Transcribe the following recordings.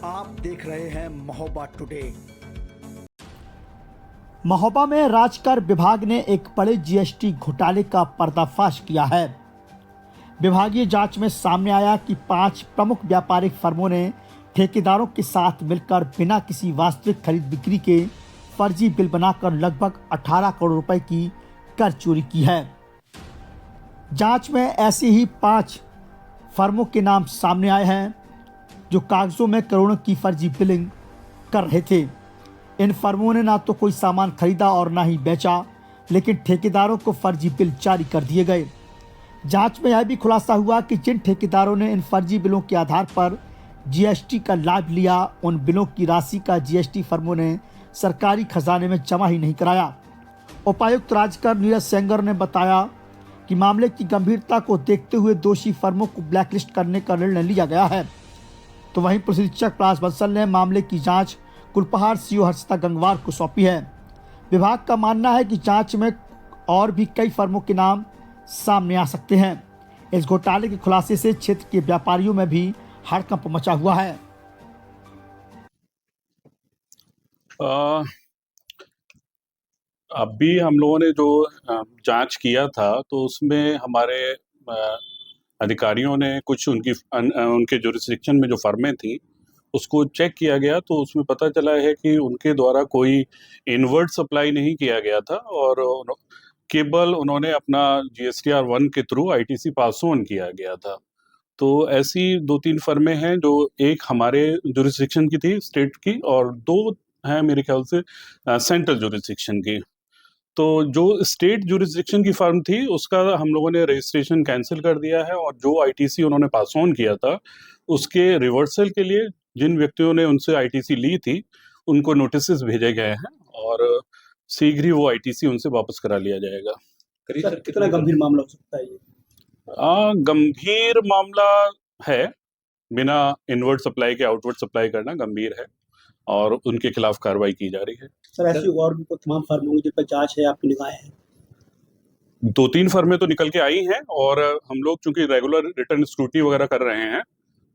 आप देख रहे हैं महोबा टुडे। महोबा में राजकर विभाग ने एक बड़े जीएसटी घोटाले का पर्दाफाश किया है। विभागीय जांच में सामने आया कि 5 प्रमुख व्यापारिक फर्मों ने ठेकेदारों के साथ मिलकर बिना किसी वास्तविक खरीद बिक्री के फर्जी बिल बनाकर लगभग 18 करोड़ रुपए की कर चोरी की है। जांच में ऐसी ही 5 फर्मों के नाम सामने आए हैं जो कागजों में करोड़ों की फर्जी बिलिंग कर रहे थे। इन फर्मों ने ना तो कोई सामान खरीदा और ना ही बेचा, लेकिन ठेकेदारों को फर्जी बिल जारी कर दिए गए। जांच में यह भी खुलासा हुआ कि जिन ठेकेदारों ने इन फर्जी बिलों के आधार पर जीएसटी का लाभ लिया, उन बिलों की राशि का जीएसटी फर्मों ने सरकारी खजाने में जमा ही नहीं कराया। उपायुक्त राजकर नीरज सेंगर ने बताया कि मामले की गंभीरता को देखते हुए दोषी फर्मों को ब्लैकलिस्ट करने का निर्णय लिया गया है। तो वहीं पुलिस अधीक्षक पलाश बंसल ने मामले की जांच कुलपहाड़ सीओ हर्षिता गंगवार को सौंपी है। विभाग का मानना है कि जांच में और भी कई फर्मों के नाम सामने आ सकते हैं। इस घोटाले के खुलासे से क्षेत्र के व्यापारियों में भी हड़कंप मचा हुआ है। अभी हम लोगों ने जो जांच किया था तो उसमें हमारे अधिकारियों ने कुछ उनके जुरिस्डिक्शन में जो फर्में थी उसको चेक किया गया, तो उसमें पता चला है कि उनके द्वारा कोई इनवर्ड सप्लाई नहीं किया गया था और केवल उन्होंने अपना GSTR 1 के थ्रू ITC पास ऑन किया गया था। तो ऐसी 2-3 फर्में हैं जो एक हमारे जुरिस्डिक्शन की थी स्टेट की और 2 हैं मेरे ख्याल से सेंट्रल जुरिस्डिक्शन की। तो जो स्टेट जुरिस्डिक्शन की फर्म थी उसका हम लोगों ने रजिस्ट्रेशन कैंसिल कर दिया है और जो ITC उन्होंने पास ऑन किया था उसके रिवर्सल के लिए जिन व्यक्तियों ने उनसे ITC ली थी उनको नोटिसेस भेजे गए हैं और शीघ्र ही वो ITC उनसे वापस करा लिया जाएगा। सर, कितना गंभीर मामला हो सकता है ये? गंभीर मामला है, बिना इनवर्ड सप्लाई के आउटवर्ड सप्लाई करना गंभीर है और उनके खिलाफ कार्रवाई की जा रही है। सर, ऐसी और भी तमाम फर्म होंगी जिन पर जांच है, आपकी निगाहें हैं? 2-3 फर्में तो निकल के आई हैं और हम लोग चूंकि रेगुलर रिटर्न स्क्रूटनी वगैरह कर रहे हैं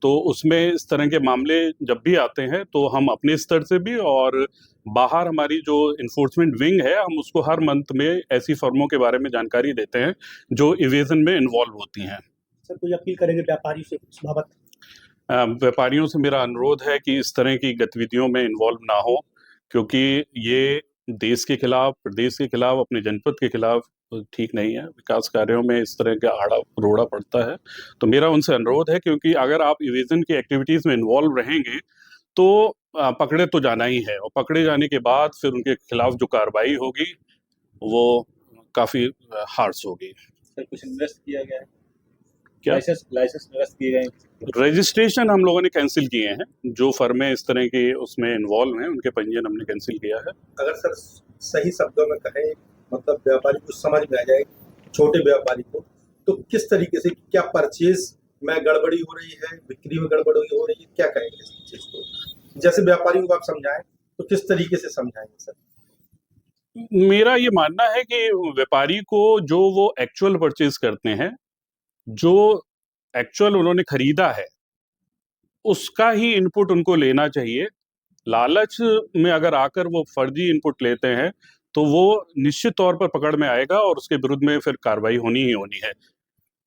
तो उसमें इस तरह के मामले जब भी आते हैं तो हम अपने स्तर से भी और बाहर हमारी जो इन्फोर्समेंट विंग है हम उसको हर मंथ में ऐसी फर्मों के बारे में जानकारी देते हैं जो इवेजन में इन्वॉल्व होती हैं। सर, कोई अपील करेंगे व्यापारी से इस बाबत? व्यापारियों से मेरा अनुरोध है कि इस तरह की गतिविधियों में इन्वॉल्व ना हो, क्योंकि ये देश के खिलाफ, प्रदेश के खिलाफ, अपने जनपद के खिलाफ ठीक नहीं है। विकास कार्यों में इस तरह का आड़ा रोड़ा पड़ता है। तो मेरा उनसे अनुरोध है, क्योंकि अगर आप इवेजन की एक्टिविटीज में इन्वॉल्व रहेंगे तो पकड़े तो जाना ही है और पकड़े जाने के बाद फिर उनके खिलाफ जो कार्रवाई होगी वो काफी हार्श होगी। सर, कुछ इन्वेस्ट किया गया है? क्या लाइसेंस निरस्त किए गए? रजिस्ट्रेशन हम लोगों ने कैंसिल किए हैं। जो फर्में इस तरह की उसमें इन्वॉल्व हैं उनके पंजीयन हमने कैंसिल किया है। अगर सर सही शब्दों में कहें, मतलब व्यापारी को समझ में आ जाए, छोटे व्यापारी को, तो किस तरीके से क्या परचेज में गड़बड़ी हो रही है, बिक्री में गड़बड़ी हो रही है, क्या कहेंगे इस चीज को? जैसे व्यापारियों को आप समझाएं तो किस तरीके से समझाएंगे सर? मेरा ये मानना है कि व्यापारी को जो वो एक्चुअल परचेज करते हैं, जो एक्चुअल उन्होंने खरीदा है, उसका ही इनपुट उनको लेना चाहिए। लालच में अगर आकर वो फर्जी इनपुट लेते हैं तो वो निश्चित तौर पर पकड़ में आएगा और उसके विरुद्ध में फिर कार्रवाई होनी ही होनी है।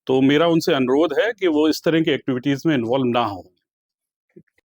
तो मेरा उनसे अनुरोध है कि वो इस तरह की एक्टिविटीज में इन्वॉल्व ना हो।